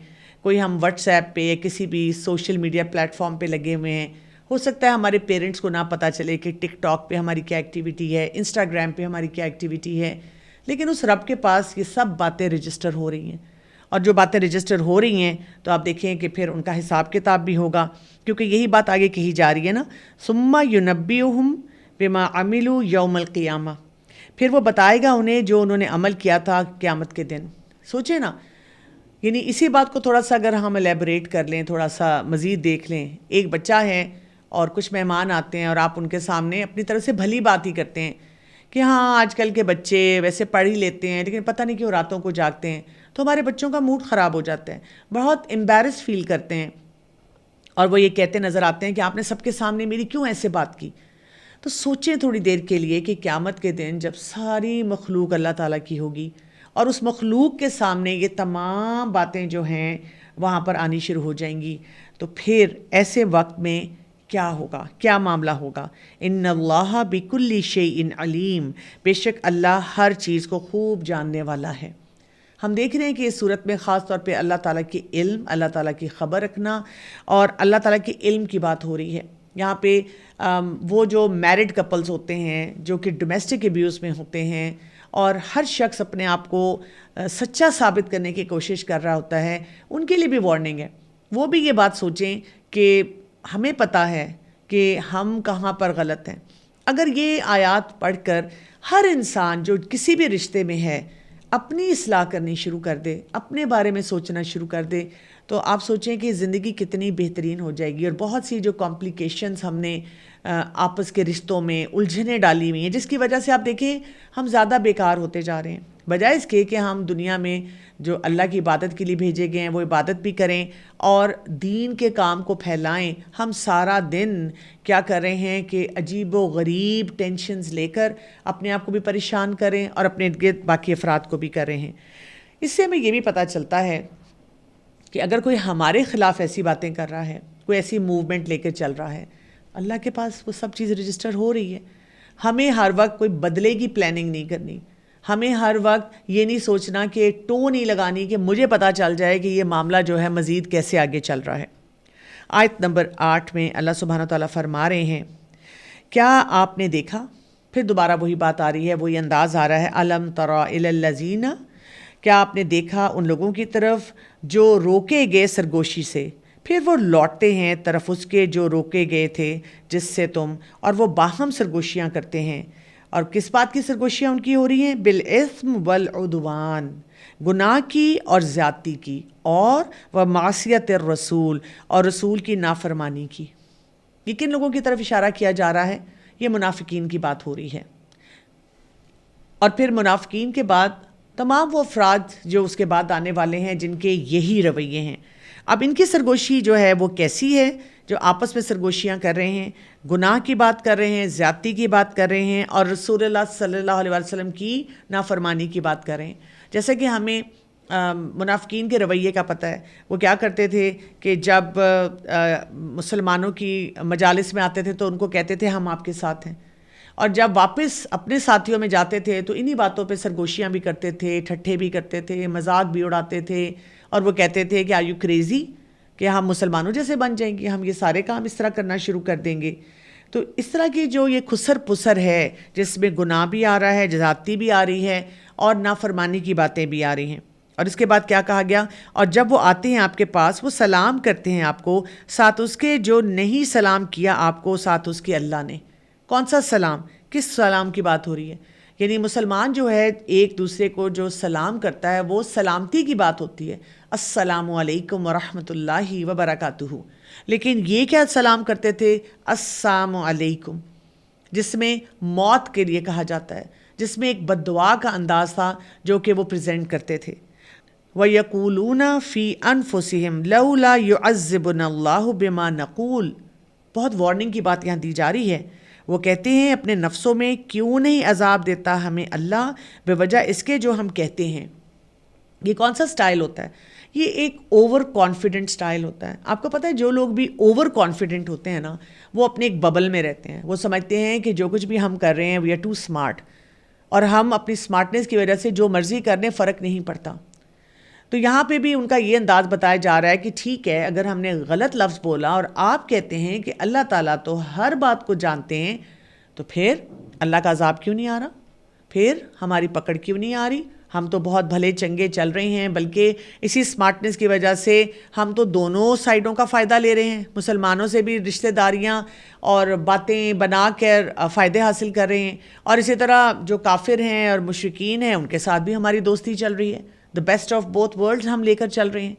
کوئی ہم واٹس ایپ پہ یا کسی بھی سوشل میڈیا پلیٹ فارم پہ لگے ہوئے ہیں، ہو سکتا ہے ہمارے پیرنٹس کو نہ پتہ چلے کہ ٹک ٹاک پہ ہماری کیا ایکٹیویٹی ہے، انسٹاگرام پہ ہماری کیا ایکٹیویٹی ہے، لیکن اس رب کے پاس یہ سب باتیں رجسٹر ہو رہی ہیں۔ اور جو باتیں رجسٹر ہو رہی ہیں تو آپ دیکھیں کہ پھر ان کا حساب کتاب بھی ہوگا، کیونکہ یہی بات آگے کہی جا رہی ہے نا، ثم ينبئهم بما عملوا یوم القیامہ، پھر وہ بتائے گا انہیں جو انہوں نے عمل کیا تھا قیامت کے دن۔ سوچیں نا، یعنی اسی بات کو تھوڑا سا اگر ہم الیبوریٹ کر لیں، تھوڑا سا مزید دیکھ لیں، ایک بچہ ہے اور کچھ مہمان آتے ہیں اور آپ ان کے سامنے اپنی طرف سے بھلی بات ہی کرتے ہیں کہ ہاں آج کل کے بچے ویسے پڑھ ہی لیتے ہیں لیکن پتہ نہیں کیوں راتوں کو جاگتے ہیں، تو ہمارے بچوں کا موڈ خراب ہو جاتا ہے، بہت امبیرس فیل کرتے ہیں، اور وہ یہ کہتے نظر آتے ہیں کہ آپ نے سب کے سامنے میری کیوں ایسے بات کی۔ تو سوچیں تھوڑی دیر کے لیے کہ قیامت کے دن جب ساری مخلوق اللہ تعالیٰ کی ہوگی اور اس مخلوق کے سامنے یہ تمام باتیں جو ہیں وہاں پر آنی شروع ہو جائیں گی، تو پھر ایسے وقت میں کیا ہوگا، کیا معاملہ ہوگا۔ ان اللہ بکل شیء علیم، بے شک اللہ ہر چیز کو خوب جاننے والا ہے۔ ہم دیکھ رہے ہیں کہ اس صورت میں خاص طور پہ اللہ تعالیٰ کی علم، اللہ تعالیٰ کی خبر رکھنا اور اللہ تعالیٰ کے علم کی بات ہو رہی ہے۔ یہاں پہ وہ جو میرڈ کپلز ہوتے ہیں جو کہ ڈومیسٹک ابیوز میں ہوتے ہیں اور ہر شخص اپنے آپ کو سچا ثابت کرنے کی کوشش کر رہا ہوتا ہے، ان کے لیے بھی وارننگ ہے۔ وہ بھی یہ بات سوچیں کہ ہمیں پتہ ہے کہ ہم کہاں پر غلط ہیں۔ اگر یہ آیات پڑھ کر ہر انسان جو کسی بھی رشتے میں ہے اپنی اصلاح کرنی شروع کر دے، اپنے بارے میں سوچنا شروع کر دے، تو آپ سوچیں کہ زندگی کتنی بہترین ہو جائے گی۔ اور بہت سی جو کمپلیکیشنز ہم نے آپس کے رشتوں میں الجھنیں ڈالی ہوئی ہیں، جس کی وجہ سے آپ دیکھیں ہم زیادہ بیکار ہوتے جا رہے ہیں، بجائے اس کے کہ ہم دنیا میں جو اللہ کی عبادت کے لیے بھیجے گئے ہیں وہ عبادت بھی کریں اور دین کے کام کو پھیلائیں۔ ہم سارا دن کیا کر رہے ہیں کہ عجیب و غریب ٹینشنز لے کر اپنے آپ کو بھی پریشان کریں اور اپنے ارد گرد باقی افراد کو بھی کر رہے ہیں۔ اس سے ہمیں یہ بھی پتہ چلتا ہے کہ اگر کوئی ہمارے خلاف ایسی باتیں کر رہا ہے، کوئی ایسی موومنٹ لے کر چل رہا ہے، اللہ کے پاس وہ سب چیز رجسٹر ہو رہی ہے۔ ہمیں ہر وقت کوئی بدلے کی پلاننگ نہیں کرنی، ہمیں ہر وقت یہ نہیں سوچنا کہ ٹو نہیں لگانی کہ مجھے پتہ چل جائے کہ یہ معاملہ جو ہے مزید کیسے آگے چل رہا ہے۔ آیت نمبر 8 میں اللہ سبحانہ تعالیٰ فرما رہے ہیں کیا آپ نے دیکھا، پھر دوبارہ وہی بات آ رہی ہے، وہی انداز آ رہا ہے، الم تری الی الذین، کیا آپ نے دیکھا ان لوگوں کی طرف جو روکے گئے سرگوشی سے، پھر وہ لوٹتے ہیں طرف اس کے جو روکے گئے تھے جس سے تم، اور وہ باہم سرگوشیاں کرتے ہیں۔ اور کس بات کی سرگوشیاں ان کی ہو رہی ہیں؟ بالاثم والعدوان، گناہ کی اور زیادتی کی، اور ومعصیت الرسول، اور رسول کی نافرمانی کی۔ یہ کن لوگوں کی طرف اشارہ کیا جا رہا ہے؟ یہ منافقین کی بات ہو رہی ہے۔ اور پھر منافقین کے بعد تمام وہ افراد جو اس کے بعد آنے والے ہیں جن کے یہی رویے ہیں۔ اب ان کی سرگوشی جو ہے وہ کیسی ہے؟ جو آپس میں سرگوشیاں کر رہے ہیں، گناہ کی بات کر رہے ہیں، زیادتی کی بات کر رہے ہیں، اور رسول اللہ صلی اللہ علیہ وسلم کی نافرمانی کی بات کر رہے ہیں۔ جیسے کہ ہمیں منافقین کے رویے کا پتہ ہے، وہ کیا کرتے تھے کہ جب مسلمانوں کی مجالس میں آتے تھے تو ان کو کہتے تھے ہم آپ کے ساتھ ہیں، اور جب واپس اپنے ساتھیوں میں جاتے تھے تو انہی باتوں پہ سرگوشیاں بھی کرتے تھے، ٹھٹھے بھی کرتے تھے، مذاق بھی اڑاتے تھے، اور وہ کہتے تھے کہ آر یو کریزی، کہ ہم مسلمانوں جیسے بن جائیں گے، ہم یہ سارے کام اس طرح کرنا شروع کر دیں گے۔ تو اس طرح کی جو یہ خسر پسر ہے جس میں گناہ بھی آ رہا ہے، زیادتی بھی آ رہی ہے، اور نافرمانی کی باتیں بھی آ رہی ہیں۔ اور اس کے بعد کیا کہا گیا؟ اور جب وہ آتے ہیں آپ کے پاس، وہ سلام کرتے ہیں آپ کو، ساتھ اس کے جو نہیں سلام کیا آپ کو، ساتھ اس کے اللہ نے۔ کون سا سلام؟ کس سلام کی بات ہو رہی ہے؟ یعنی مسلمان جو ہے ایک دوسرے کو جو سلام کرتا ہے وہ سلامتی کی بات ہوتی ہے، السلام علیکم ورحمۃ اللہ وبرکاتہ۔ لیکن یہ کیا سلام کرتے تھے؟ السلام علیکم، جس میں موت کے لیے کہا جاتا ہے، جس میں ایک بد دعا کا انداز تھا جو کہ وہ پریزنٹ کرتے تھے۔ وَيَقُولُونَ فِي أَنفُسِهِمْ لَوْلَا يُعَذِّبُنَا اللَّهُ بِمَا نَقُولُ، بہت وارننگ کی بات یہاں دی جا رہی ہے۔ وہ کہتے ہیں اپنے نفسوں میں کیوں نہیں عذاب دیتا ہمیں اللہ بے وجہ اس کے جو ہم کہتے ہیں۔ یہ کون سا سٹائل ہوتا ہے؟ یہ ایک اوور کانفیڈنٹ سٹائل ہوتا ہے۔ آپ کو پتہ ہے جو لوگ بھی اوور کانفیڈنٹ ہوتے ہیں نا، وہ اپنے ایک ببل میں رہتے ہیں۔ وہ سمجھتے ہیں کہ جو کچھ بھی ہم کر رہے ہیں وی آر ٹو اسمارٹ، اور ہم اپنی اسمارٹنیس کی وجہ سے جو مرضی کرنے فرق نہیں پڑتا۔ تو یہاں پہ بھی ان کا یہ انداز بتایا جا رہا ہے کہ ٹھیک ہے، اگر ہم نے غلط لفظ بولا اور آپ کہتے ہیں کہ اللہ تعالیٰ تو ہر بات کو جانتے ہیں، تو پھر اللہ کا عذاب کیوں نہیں آ رہا؟ پھر ہماری پکڑ کیوں نہیں آ رہی؟ ہم تو بہت بھلے چنگے چل رہے ہیں، بلکہ اسی سمارٹنس کی وجہ سے ہم تو دونوں سائڈوں کا فائدہ لے رہے ہیں، مسلمانوں سے بھی رشتہ داریاں اور باتیں بنا کر فائدے حاصل کر رہے ہیں، اور اسی طرح جو کافر ہیں اور مشرکین ہیں ان کے ساتھ بھی ہماری دوستی چل رہی ہے۔ The best of both worlds ہم لے کر چل رہے ہیں۔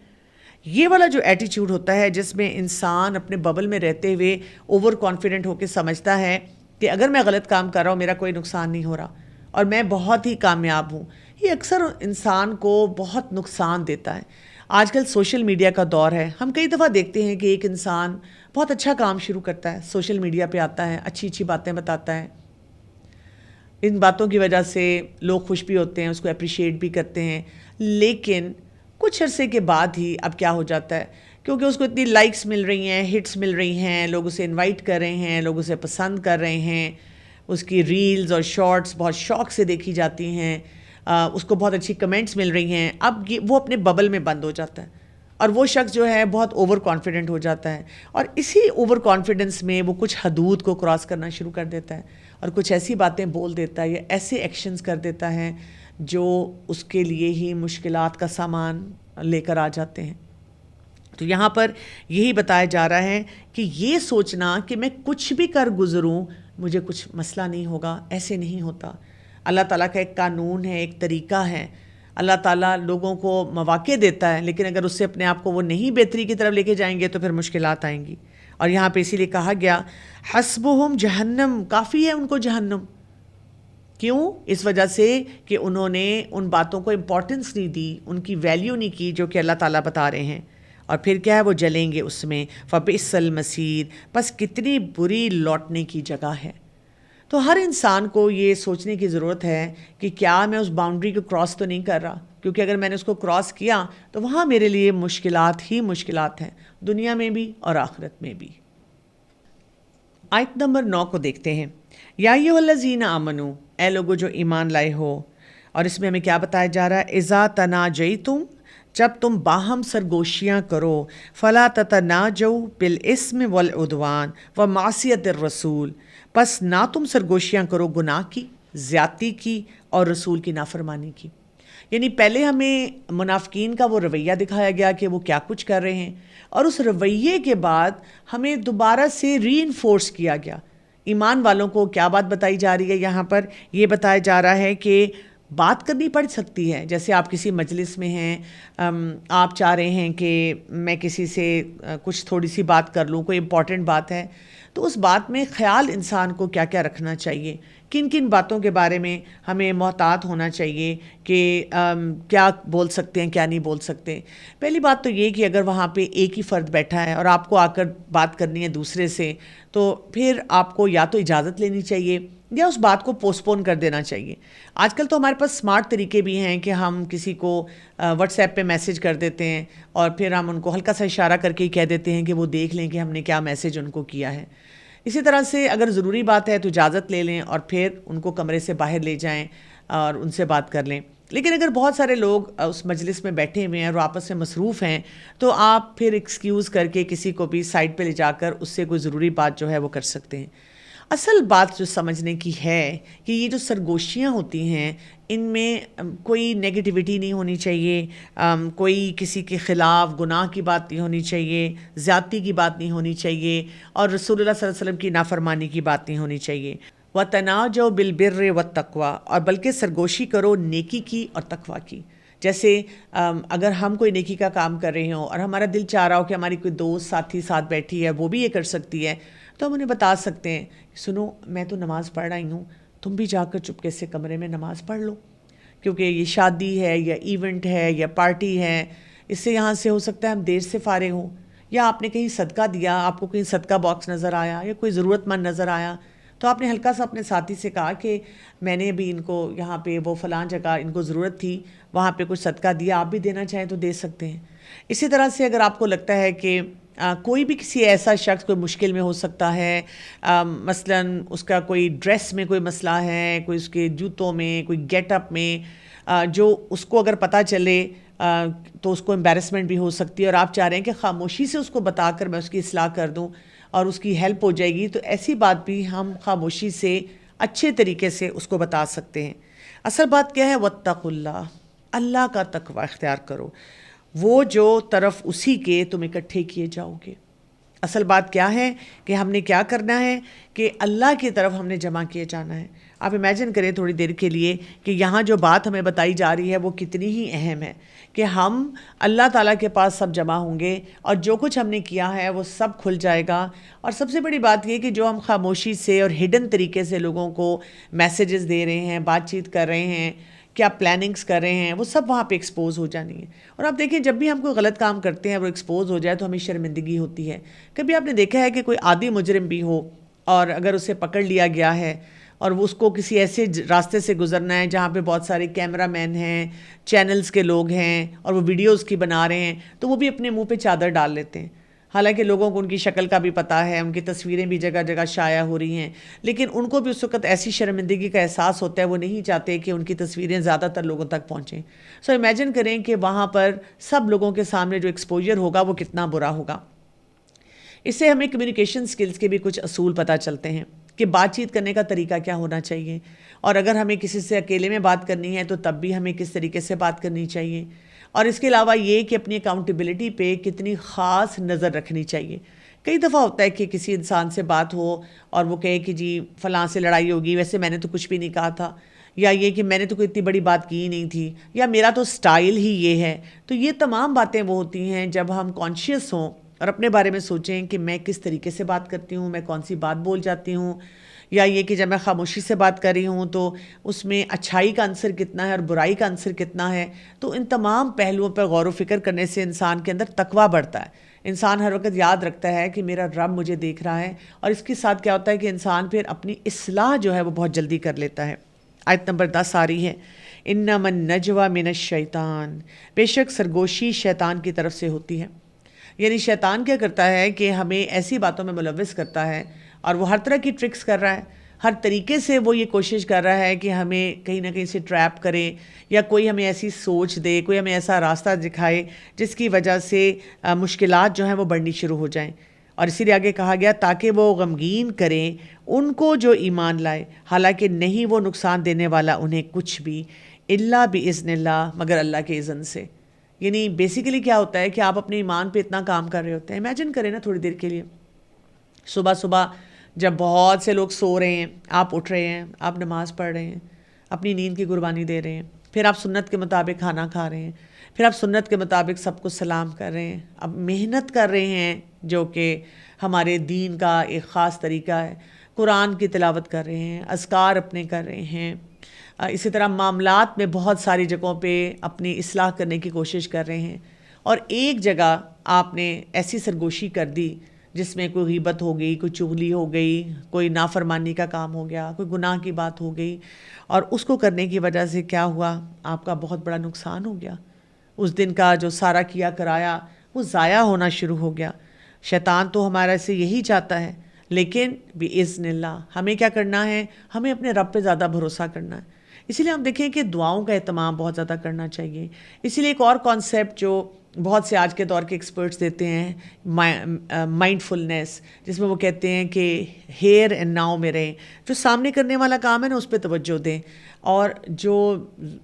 یہ والا جو ایٹیچیوڈ ہوتا ہے جس میں انسان اپنے ببل میں رہتے ہوئے اوور کانفیڈنٹ ہو کے سمجھتا ہے کہ اگر میں غلط کام کر رہا ہوں میرا کوئی نقصان نہیں ہو رہا اور میں بہت ہی کامیاب ہوں، یہ اکثر انسان کو بہت نقصان دیتا ہے۔ آج کل سوشل میڈیا کا دور ہے، ہم کئی دفعہ دیکھتے ہیں کہ ایک انسان بہت اچھا کام شروع کرتا ہے، سوشل میڈیا پہ آتا ہے، اچھی اچھی باتیں بتاتا ہے، ان باتوں کی وجہ سے لوگ خوش بھی ہوتے ہیں، اس کو اپریشیٹ بھی کرتے ہیں، لیکن کچھ عرصے کے بعد ہی اب کیا ہو جاتا ہے، کیونکہ اس کو اتنی لائکس مل رہی ہیں، ہٹس مل رہی ہیں، لوگ اسے انوائٹ کر رہے ہیں، لوگ اسے پسند کر رہے ہیں، اس کی ریلز اور شارٹس بہت شوق سے دیکھی جاتی ہیں، اس کو بہت اچھی کمنٹس مل رہی ہیں، اب وہ اپنے ببل میں بند ہو جاتا ہے، اور وہ شخص جو ہے بہت اوور کانفیڈنٹ ہو جاتا ہے، اور اسی اوور کانفیڈنس میں وہ کچھ حدود کو کراس کرنا شروع کر دیتا ہے، اور کچھ ایسی باتیں بول دیتا ہے یا ایسے ایکشنز کر دیتا ہے جو اس کے لیے ہی مشکلات کا سامان لے کر آ جاتے ہیں۔ تو یہاں پر یہی بتایا جا رہا ہے کہ یہ سوچنا کہ میں کچھ بھی کر گزروں مجھے کچھ مسئلہ نہیں ہوگا، ایسے نہیں ہوتا۔ اللہ تعالیٰ کا ایک قانون ہے، ایک طریقہ ہے۔ اللہ تعالیٰ لوگوں کو مواقع دیتا ہے، لیکن اگر اس سے اپنے آپ کو وہ نہیں بہتری کی طرف لے کے جائیں گے تو پھر مشکلات آئیں گی۔ اور یہاں پہ اسی لیے کہا گیا حسبہم جہنم، کافی ہے ان کو جہنم۔ کیوں؟ اس وجہ سے کہ انہوں نے ان باتوں کو امپورٹنس نہیں دی، ان کی ویلیو نہیں کی جو کہ اللہ تعالیٰ بتا رہے ہیں، اور پھر کیا ہے وہ جلیں گے اس میں۔ فبئس المصیر، بس کتنی بری لوٹنے کی جگہ ہے۔ تو ہر انسان کو یہ سوچنے کی ضرورت ہے کہ کیا میں اس باؤنڈری کو کراس تو نہیں کر رہا، کیونکہ اگر میں نے اس کو کراس کیا تو وہاں میرے لیے مشکلات ہی مشکلات ہیں، دنیا میں بھی اور آخرت میں بھی۔ آیت نمبر 9 کو دیکھتے ہیں۔ یا ایھا الذین آمنو، اے لوگو جو ایمان لائے ہو، اور اس میں ہمیں کیا بتایا جا رہا ہے؟ اذا تناجیتم، جب تم باہم سرگوشیاں کرو فلا تتناجوا بالاسم والعدوان ومعصیت الرسول، پس نہ تم سرگوشیاں کرو گناہ کی، زیادتی کی اور رسول کی نافرمانی کی۔ یعنی پہلے ہمیں منافقین کا وہ رویہ دکھایا گیا کہ وہ کیا کچھ کر رہے ہیں، اور اس رویے کے بعد ہمیں دوبارہ سے ری انفورس کیا گیا۔ ایمان والوں کو کیا بات بتائی جا رہی ہے؟ یہاں پر یہ بتایا جا رہا ہے کہ بات کرنی پڑ سکتی ہے۔ جیسے آپ کسی مجلس میں ہیں، آپ چاہ رہے ہیں کہ میں کسی سے کچھ تھوڑی سی بات کر لوں، کوئی امپورٹنٹ بات ہے، تو اس بات میں خیال انسان کو کیا کیا رکھنا چاہیے، کن کن باتوں کے بارے میں ہمیں محتاط ہونا چاہیے کہ کیا بول سکتے ہیں کیا نہیں بول سکتے۔ پہلی بات تو یہ کہ اگر وہاں پہ ایک ہی فرد بیٹھا ہے اور آپ کو آ کر بات کرنی ہے دوسرے سے، تو پھر آپ کو یا تو اجازت لینی چاہیے یا اس بات کو پوسٹ پون کر دینا چاہیے۔ آج کل تو ہمارے پاس اسمارٹ طریقے بھی ہیں کہ ہم کسی کو واٹس ایپ پہ میسج کر دیتے ہیں اور پھر ہم ان کو ہلکا سا اشارہ کر کے ہی کہہ دیتے ہیں کہ وہ دیکھ لیں کہ ہم نے کیا میسج ان کو کیا ہے۔ اسی طرح سے اگر ضروری بات ہے تو اجازت لے لیں اور پھر ان کو کمرے سے باہر لے جائیں اور ان سے بات کر لیں۔ لیکن اگر بہت سارے لوگ اس مجلس میں بیٹھے ہوئے ہیں اور آپس میں مصروف ہیں، تو آپ پھر ایکسکیوز کر کے کسی کو بھی سائڈ پہ لے جا کر اس سے کوئی ضروری بات جو ہے وہ کر سکتے ہیں۔ اصل بات جو سمجھنے کی ہے کہ یہ جو سرگوشیاں ہوتی ہیں ان میں کوئی نیگیٹیوٹی نہیں ہونی چاہیے، کوئی کسی کے خلاف گناہ کی بات نہیں ہونی چاہیے، زیادتی کی بات نہیں ہونی چاہیے، اور رسول اللہ صلی اللہ علیہ وسلم کی نافرمانی کی بات نہیں ہونی چاہیے۔ وَتَنَاجَوْا بِالْبِرِّ وَالتَّقْوَىٰ، اور بلکہ سرگوشی کرو نیکی کی اور تقویٰ کی۔ جیسے اگر ہم کوئی نیکی کا کام کر رہے ہوں اور ہمارا دل چاہ رہا ہو کہ ہماری کوئی دوست ساتھی ساتھ بیٹھی ہے وہ بھی یہ کر سکتی ہے، تو ہم انہیں بتا سکتے ہیں، سنو میں تو نماز پڑھ رہی ہوں، تم بھی جا کر چپکے سے کمرے میں نماز پڑھ لو، کیونکہ یہ شادی ہے یا ایونٹ ہے یا پارٹی ہے، اس سے یہاں سے ہو سکتا ہے ہم دیر سے فارغ ہوں، یا آپ نے کہیں صدقہ دیا، آپ کو کہیں صدقہ باکس نظر آیا یا کوئی ضرورت مند نظر آیا، تو آپ نے ہلکا سا اپنے ساتھی سے کہا کہ میں نے بھی ان کو یہاں پہ وہ فلاں جگہ ان کو ضرورت تھی، وہاں پہ کچھ صدقہ دیا، آپ بھی دینا چاہیں تو دے سکتے ہیں۔ اسی طرح سے اگر آپ کو لگتا ہے کہ کوئی بھی کسی ایسا شخص کوئی مشکل میں ہو سکتا ہے، مثلا اس کا کوئی ڈریس میں کوئی مسئلہ ہے، کوئی اس کے جوتوں میں، کوئی گیٹ اپ میں، جو اس کو اگر پتہ چلے تو اس کو امبیرسمنٹ بھی ہو سکتی ہے، اور آپ چاہ رہے ہیں کہ خاموشی سے اس کو بتا کر میں اس کی اصلاح کر دوں اور اس کی ہیلپ ہو جائے گی، تو ایسی بات بھی ہم خاموشی سے اچھے طریقے سے اس کو بتا سکتے ہیں۔ اصل بات کیا ہے؟ واتقوا اللہ، اللہ کا تقوی اختیار کرو، وہ جو طرف اسی کے تم اکٹھے کیے جاؤ گے۔ اصل بات کیا ہے کہ ہم نے کیا کرنا ہے کہ اللہ کی طرف ہم نے جمع کیے جانا ہے۔ آپ امیجن کریں تھوڑی دیر کے لیے کہ یہاں جو بات ہمیں بتائی جا رہی ہے وہ کتنی ہی اہم ہے کہ ہم اللہ تعالیٰ کے پاس سب جمع ہوں گے اور جو کچھ ہم نے کیا ہے وہ سب کھل جائے گا۔ اور سب سے بڑی بات یہ کہ جو ہم خاموشی سے اور ہڈن طریقے سے لوگوں کو میسیجز دے رہے ہیں، بات چیت کر رہے ہیں، کیا پلاننگز کر رہے ہیں، وہ سب وہاں پہ ایکسپوز ہو جانی ہے۔ اور آپ دیکھیں جب بھی ہم کوئی غلط کام کرتے ہیں وہ ایکسپوز ہو جائے تو ہمیں شرمندگی ہوتی ہے۔ کبھی آپ نے دیکھا ہے کہ کوئی عادی مجرم بھی ہو اور اگر اسے پکڑ لیا گیا ہے اور وہ اس کو کسی ایسے راستے سے گزرنا ہے جہاں پہ بہت سارے کیمرہ مین ہیں، چینلز کے لوگ ہیں اور وہ ویڈیوز کی بنا رہے ہیں، تو وہ بھی اپنے منہ پہ چادر ڈال لیتے ہیں، حالانکہ لوگوں کو ان کی شکل کا بھی پتہ ہے، ان کی تصویریں بھی جگہ جگہ شائع ہو رہی ہیں، لیکن ان کو بھی اس وقت ایسی شرمندگی کا احساس ہوتا ہے، وہ نہیں چاہتے کہ ان کی تصویریں زیادہ تر لوگوں تک پہنچیں۔ سو امیجن کریں کہ وہاں پر سب لوگوں کے سامنے جو ایکسپوجر ہوگا وہ کتنا برا ہوگا۔ اس سے ہمیں کمیونیکیشن سکلز کے بھی کچھ اصول پتہ چلتے ہیں کہ بات چیت کرنے کا طریقہ کیا ہونا چاہیے، اور اگر ہمیں کسی سے اکیلے میں بات کرنی ہے تو تب بھی ہمیں کس طریقے سے بات کرنی چاہیے، اور اس کے علاوہ یہ کہ اپنی اکاؤنٹیبلٹی پہ کتنی خاص نظر رکھنی چاہیے۔ کئی دفعہ ہوتا ہے کہ کسی انسان سے بات ہو اور وہ کہے کہ جی فلاں سے لڑائی ہوگی، ویسے میں نے تو کچھ بھی نہیں کہا تھا، یا یہ کہ میں نے تو کوئی اتنی بڑی بات کی ہی نہیں تھی، یا میرا تو سٹائل ہی یہ ہے۔ تو یہ تمام باتیں وہ ہوتی ہیں جب ہم کانشیس ہوں اور اپنے بارے میں سوچیں کہ میں کس طریقے سے بات کرتی ہوں، میں کون سی بات بول جاتی ہوں، یا یہ کہ جب میں خاموشی سے بات کر رہی ہوں تو اس میں اچھائی کا عنصر کتنا ہے اور برائی کا عنصر کتنا ہے۔ تو ان تمام پہلوؤں پر غور و فکر کرنے سے انسان کے اندر تقویٰ بڑھتا ہے۔ انسان ہر وقت یاد رکھتا ہے کہ میرا رب مجھے دیکھ رہا ہے، اور اس کے ساتھ کیا ہوتا ہے کہ انسان پھر اپنی اصلاح جو ہے وہ بہت جلدی کر لیتا ہے۔ آیت نمبر 10 آ رہی ہے، انما النجوى من الشیطان، بے شک سرگوشی شیطان کی طرف سے ہوتی ہے۔ یعنی شیطان کیا کرتا ہے کہ ہمیں ایسی باتوں میں ملوث کرتا ہے، اور وہ ہر طرح کی ٹرکس کر رہا ہے، ہر طریقے سے وہ یہ کوشش کر رہا ہے کہ ہمیں کہیں نہ کہیں سے ٹریپ کرے، یا کوئی ہمیں ایسی سوچ دے، کوئی ہمیں ایسا راستہ دکھائے جس کی وجہ سے مشکلات جو ہیں وہ بڑھنی شروع ہو جائیں۔ اور اسی لیے آگے کہا گیا تاکہ وہ غمگین کریں ان کو جو ایمان لائے، حالانکہ نہیں وہ نقصان دینے والا انہیں کچھ بھی، الا باذن اللہ، مگر اللہ کے اذن سے۔ یعنی بیسیکلی کیا ہوتا ہے کہ آپ اپنے ایمان پہ اتنا کام کر رہے ہوتے ہیں، امیجن کریں نا تھوڑی دیر کے لیے، صبح صبح جب بہت سے لوگ سو رہے ہیں، آپ اٹھ رہے ہیں، آپ نماز پڑھ رہے ہیں، اپنی نیند کی قربانی دے رہے ہیں، پھر آپ سنت کے مطابق کھانا کھا رہے ہیں، پھر آپ سنت کے مطابق سب کو سلام کر رہے ہیں، اب محنت کر رہے ہیں جو کہ ہمارے دین کا ایک خاص طریقہ ہے، قرآن کی تلاوت کر رہے ہیں، اذکار اپنے کر رہے ہیں، اسی طرح معاملات میں بہت ساری جگہوں پہ اپنی اصلاح کرنے کی کوشش کر رہے ہیں، اور ایک جگہ آپ نے ایسی سرگوشی کر دی جس میں کوئی غیبت ہو گئی، کوئی چغلی ہو گئی، کوئی نافرمانی کا کام ہو گیا، کوئی گناہ کی بات ہو گئی، اور اس کو کرنے کی وجہ سے کیا ہوا، آپ کا بہت بڑا نقصان ہو گیا۔ اس دن کا جو سارا کیا کرایا وہ ضائع ہونا شروع ہو گیا۔ شیطان تو ہمارے سے یہی چاہتا ہے، لیکن باذن اللہ ہمیں کیا کرنا ہے، ہمیں اپنے رب پہ زیادہ بھروسہ کرنا ہے۔ اسی لیے ہم دیکھیں کہ دعاؤں کا اہتمام بہت زیادہ کرنا چاہیے۔ اسی لیے ایک اور کانسیپٹ جو بہت سے آج کے دور کے ایکسپرٹس دیتے ہیں، مائنڈ فلنس، جس میں وہ کہتے ہیں کہ ہیئر اینڈ ناؤ میں رہیں، جو سامنے کرنے والا کام ہے نا اس پہ توجہ دیں، اور جو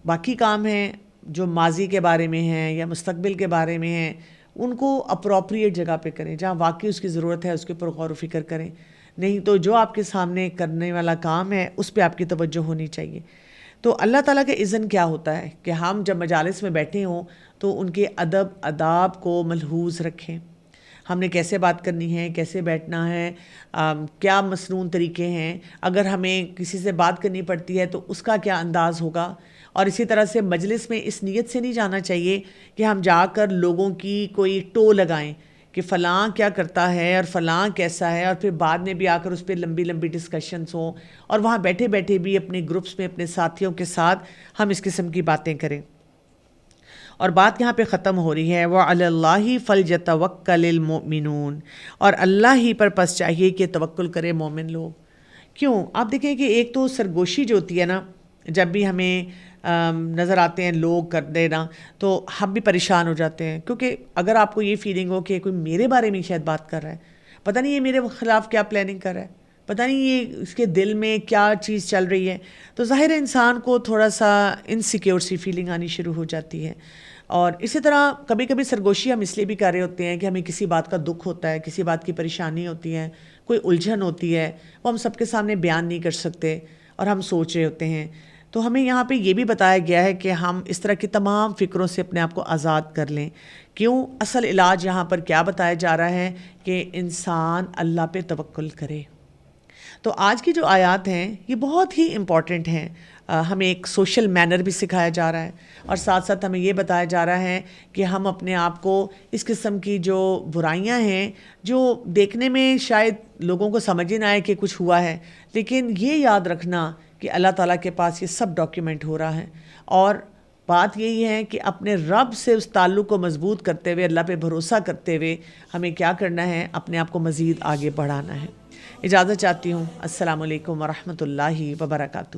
باقی کام ہیں جو ماضی کے بارے میں ہیں یا مستقبل کے بارے میں ہیں ان کو اپروپریٹ جگہ پہ کریں، جہاں واقعی اس کی ضرورت ہے اس کے اوپر غور و فکر کریں، نہیں تو جو آپ کے سامنے کرنے والا کام ہے اس پہ آپ کی توجہ ہونی چاہیے۔ تو اللہ تعالیٰ کا اذن کیا ہوتا ہے کہ ہم جب مجالس میں بیٹھے ہوں تو ان کے ادب آداب کو ملحوظ رکھیں، ہم نے کیسے بات کرنی ہے، کیسے بیٹھنا ہے، کیا مسنون طریقے ہیں، اگر ہمیں کسی سے بات کرنی پڑتی ہے تو اس کا کیا انداز ہوگا، اور اسی طرح سے مجلس میں اس نیت سے نہیں جانا چاہیے کہ ہم جا کر لوگوں کی کوئی ٹو لگائیں کہ فلاں کیا کرتا ہے اور فلاں کیسا ہے، اور پھر بعد میں بھی آ کر اس پہ لمبی لمبی ڈسکشنز ہوں، اور وہاں بیٹھے بیٹھے بھی اپنے گروپس میں اپنے ساتھیوں کے ساتھ ہم اس قسم کی باتیں کریں۔ اور بات یہاں پہ ختم ہو رہی ہے، وَعَلَى اللَّهِ فَلْيَتَوَكَّلِ الْمُؤْمِنُونَ، اور اللہ ہی پر پس چاہیے کہ توکل کرے مومن لوگ۔ کیوں؟ آپ دیکھیں کہ ایک تو سرگوشی جو ہوتی ہے نا، جب بھی ہمیں نظر آتے ہیں لوگ کر دینا تو ہم بھی پریشان ہو جاتے ہیں، کیونکہ اگر آپ کو یہ فیلنگ ہو کہ کوئی میرے بارے میں شاید بات کر رہا ہے، پتہ نہیں یہ میرے خلاف کیا پلاننگ کر رہا ہے، پتہ نہیں یہ اس کے دل میں کیا چیز چل رہی ہے، تو ظاہر انسان کو تھوڑا سا انسیکیور سی فیلنگ آنی شروع ہو جاتی ہے۔ اور اسی طرح کبھی کبھی سرگوشی ہم اس لیے بھی کر رہے ہوتے ہیں کہ ہمیں کسی بات کا دکھ ہوتا ہے، کسی بات کی پریشانی ہوتی ہے، کوئی الجھن ہوتی ہے، وہ ہم سب کے سامنے بیان نہیں کر سکتے اور ہم سوچ رہے ہوتے ہیں، تو ہمیں یہاں پہ یہ بھی بتایا گیا ہے کہ ہم اس طرح کی تمام فکروں سے اپنے آپ کو آزاد کر لیں۔ کیوں؟ اصل علاج یہاں پر کیا بتایا جا رہا ہے کہ انسان اللہ پہ توکل کرے۔ تو آج کی جو آیات ہیں یہ بہت ہی امپورٹنٹ ہیں، ہمیں ایک سوشل مینر بھی سکھایا جا رہا ہے، اور ساتھ ساتھ ہمیں یہ بتایا جا رہا ہے کہ ہم اپنے آپ کو اس قسم کی جو برائیاں ہیں جو دیکھنے میں شاید لوگوں کو سمجھ ہی نہ آئے کہ کچھ ہوا ہے، لیکن یہ یاد رکھنا کہ اللہ تعالیٰ کے پاس یہ سب ڈاکیومنٹ ہو رہا ہے، اور بات یہی ہے کہ اپنے رب سے اس تعلق کو مضبوط کرتے ہوئے، اللہ پہ بھروسہ کرتے ہوئے ہمیں کیا کرنا ہے، اپنے آپ کو مزید آگے بڑھانا ہے۔ اجازت چاہتی ہوں۔ السلام علیکم ورحمۃ اللہ وبرکاتہ۔